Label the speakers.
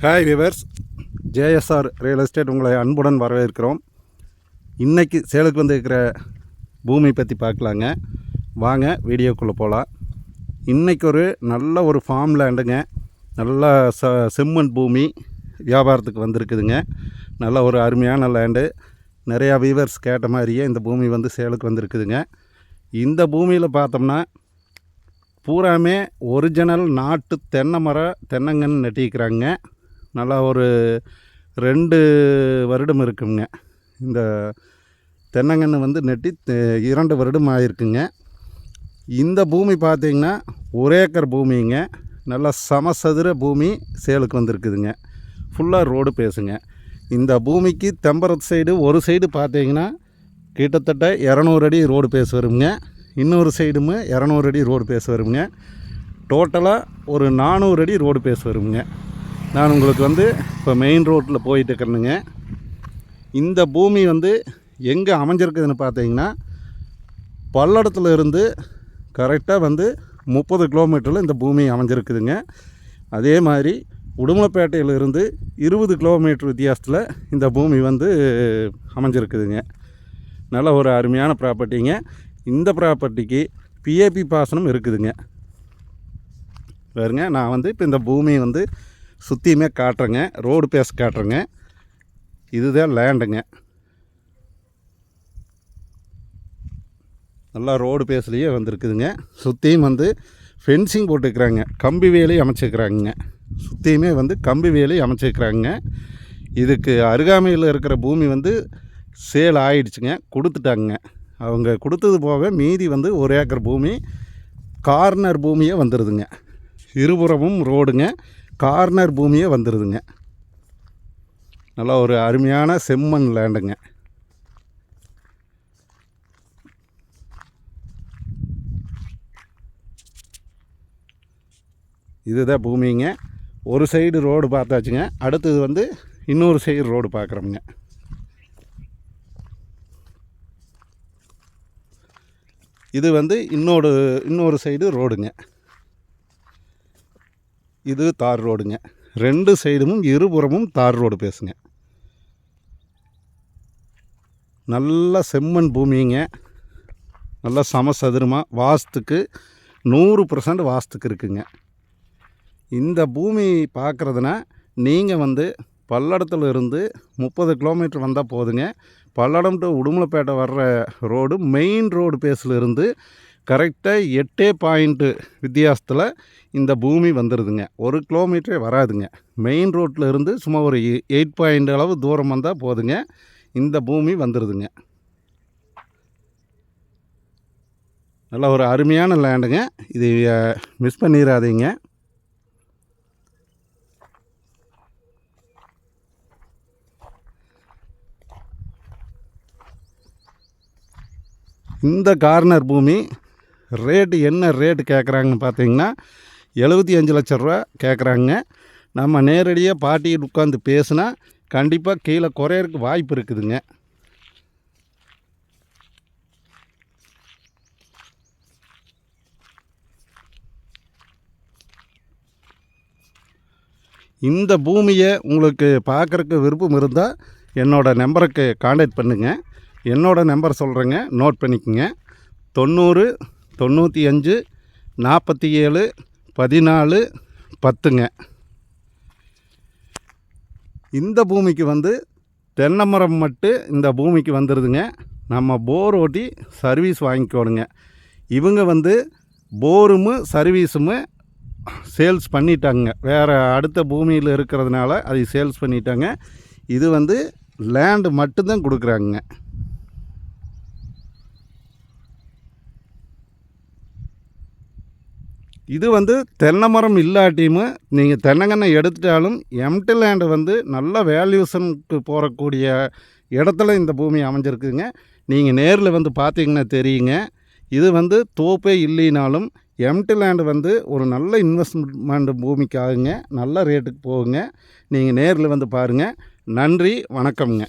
Speaker 1: Hi viewers, JSR real estate உங்களை அன்புடன் வரவேற்கிறோம். இன்றைக்கி சேலுக்கு வந்திருக்கிற பூமி பற்றி பார்க்கலாங்க. வாங்க வீடியோக்குள்ளே போகலாம். இன்றைக்கி ஒரு நல்ல ஒரு ஃபார்ம் லேண்டுங்க. நல்ல செம்மண் பூமி வியாபாரத்துக்கு வந்திருக்குதுங்க. நல்ல ஒரு அருமையான லேண்டு. நிறையா வியூவர்ஸ் கேட்ட மாதிரியே இந்த பூமி வந்து சேலுக்கு வந்திருக்குதுங்க. இந்த பூமியில் பார்த்தோம்னா பூராமே ஒரிஜினல் நாட்டு தென்னங்கன்று நட்டிக்கிறாங்க. நல்லா ஒரு 2 வருடம் இருக்குங்க. இந்த தென்னங்கன்று வந்து நட்டி 2 வருடம் ஆகிருக்குங்க. இந்த பூமி பார்த்திங்கன்னா 1 ஏக்கர் பூமிங்க. நல்லா சமசதுர பூமி சேலுக்கு வந்திருக்குதுங்க. ஃபுல்லாக ரோடு பேசுங்க. இந்த பூமிக்கு தெம்பரத்து சைடு ஒரு சைடு பார்த்திங்கன்னா கிட்டத்தட்ட 200 அடி ரோடு பேச வருங்க. இன்னொரு சைடும் 200 அடி ரோடு பேச வருங்க. டோட்டலாக ஒரு 400 அடி ரோடு பேச வருங்க. நான் உங்களுக்கு வந்து இப்போ மெயின் ரோட்டில் போயிட்டு இருக்கிறேனுங்க. இந்த பூமி வந்து எங்கே அமைஞ்சிருக்குதுன்னு பார்த்தீங்கன்னா பல்லடத்தில் இருந்து கரெக்டாக வந்து 30 கிலோமீட்டரில் இந்த பூமி அமைஞ்சிருக்குதுங்க. அதே மாதிரி உடுமலைப்பேட்டையிலிருந்து 20 கிலோமீட்டர் வித்தியாசத்தில் இந்த பூமி வந்து அமைஞ்சிருக்குதுங்க. நல்ல ஒரு அருமையான ப்ராப்பர்ட்டிங்க. இந்த ப்ராப்பர்ட்டிக்கு பிஏபி பாசனம் இருக்குதுங்க. பாருங்க, நான் வந்து இப்போ இந்த பூமி வந்து சுற்றியுமே காட்டுறேங்க. Road base காட்டுறேங்க. இதுதான் லேண்டுங்க. நல்லா ரோடு பேஸ்லேயே வந்துருக்குதுங்க. சுற்றியும் வந்து ஃபென்சிங் போட்டுக்கிறாங்க. கம்பி வேலி அமைச்சிக்கிறாங்க. சுற்றியுமே வந்து கம்பி வேலி அமைச்சிக்கிறாங்க. இதுக்கு அருகாமையில் இருக்கிற பூமி வந்து சேல் ஆகிடுச்சுங்க. கொடுத்துட்டாங்க. அவங்க கொடுத்தது போக மீதி வந்து 1 ஏக்கர் பூமி கார்னர் பூமியே வந்துடுதுங்க. இருபுறமும் ரோடுங்க. கார்னர் பூமியே வந்துடுதுங்க. நல்லா ஒரு அருமையான செம்மண் லேண்டுங்க. இதுதான் பூமிங்க. ஒரு சைடு ரோடு பார்த்தாச்சுங்க. அடுத்தது வந்து இன்னொரு சைடு ரோடு பார்க்குறோமுங்க. இது வந்து இன்னொரு சைடு ரோடுங்க. இது தார் ரோடுங்க. 2 சைடும் இருபுறமும் தார் ரோடு பேசுங்க. நல்ல செம்மண் பூமிங்க. நல்லா சமசதுரமாக வாஸ்துக்கு 100% வாஸ்துக்கு இருக்குங்க. இந்த பூமி பார்க்குறதுனா நீங்கள் வந்து பல்லடத்தில் இருந்து 30 கிலோமீட்டர் வந்தால் போதுங்க. பல்லடம் டு உடுமலைப்பேட்டை வர்ற ரோடு மெயின் ரோடு பேஸில் இருந்து கரெக்டாக 8 பாயிண்ட்டு வித்தியாசத்தில் இந்த பூமி வந்துடுதுங்க. 1 கிலோமீட்டரே வராதுங்க. மெயின் ரோட்டில் இருந்து சும்மா ஒரு 8 பாயிண்ட் அளவு தூரம் வந்தால் போதுங்க. இந்த பூமி வந்துடுதுங்க. நல்ல ஒரு அருமையான லேண்டுங்க. இது மிஸ் பண்ணிடாதீங்க. இந்த கார்னர் பூமி ரேட்டு என்ன ரேட்டு கேட்குறாங்கன்னு பார்த்தீங்கன்னா 75 லட்ச ரூபா கேட்குறாங்க. நம்ம நேரடியாக பார்ட்டியில் உட்காந்து பேசுனா கண்டிப்பாக கீழே குறையறதுக்கு வாய்ப்பு இருக்குதுங்க. இந்த பூமியை உங்களுக்கு பார்க்குறக்கு விருப்பம் இருந்தால் என்னோடய நம்பருக்கு கான்டாக்ட் பண்ணுங்கள். என்னோடய நம்பர் சொல்கிறேங்க, நோட் பண்ணிக்கோங்க. 90 95 47 14 10ங்க. இந்த பூமிக்கு வந்து தென்னை மரம் மட்டும் இந்த பூமிக்கு வந்துடுதுங்க. நம்ம போர் ஓட்டி சர்வீஸ் வாங்கிக்கோணுங்க. இவங்க வந்து போரும் சர்வீஸும் சேல்ஸ் பண்ணிட்டாங்க. வேறு அடுத்த பூமியில் இருக்கிறதுனால அதை சேல்ஸ் பண்ணிட்டாங்க. இது வந்து லேண்டு மட்டும்தான் கொடுக்குறாங்க. இது வந்து தென்னை மரம் இல்லாட்டியும் நீங்கள் தென்னங்கன்னை எடுத்துட்டாலும் எம்டி லேண்டு வந்து நல்ல வேல்யூஷனுக்கு போகக்கூடிய இடத்துல இந்த பூமி அமைஞ்சிருக்குங்க. நீங்கள் நேரில் வந்து பார்த்தீங்கன்னா தெரியுங்க. இது வந்து தோப்பே இல்லைனாலும் எம்டி லேண்டு வந்து ஒரு நல்ல இன்வெஸ்ட்மெண்ட் பூமிக்காகுங்க. நல்ல ரேட்டுக்கு போகுங்க. நீங்கள் நேரில் வந்து பாருங்கள். நன்றி, வணக்கம்ங்க.